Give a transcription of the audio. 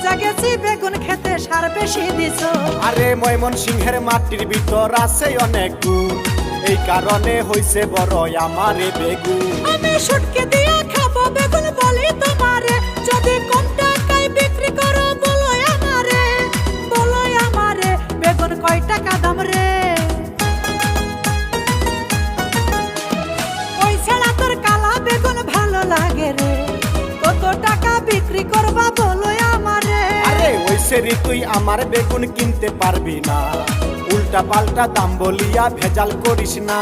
বুঝা গেছি বেগুন খেতে সার বেশি দিছো। আরে ময়মনসিংহের মাটির ভিতর আছে অনেক গুণ, এই কারণে হইছে বড় আমারে বেগুন। আমি শুটকে দিয়া খাবো বেগুন বলি তোমারে, যদি কম টাকায় বিক্রি করো বলো আমারে, বলো আমারে বেগুন কয় টাকা দাম রে। ওই ছাড়া তোর কালা বেগুন ভালো লাগে রে, কত টাকা বিক্রি করবা বলো আমারে। আরে ওই সেরি তুই আমার বেগুন কিনতে পারবি না, উল্টা পাল্টা দাম বলিয়া ভেজাল করিস না।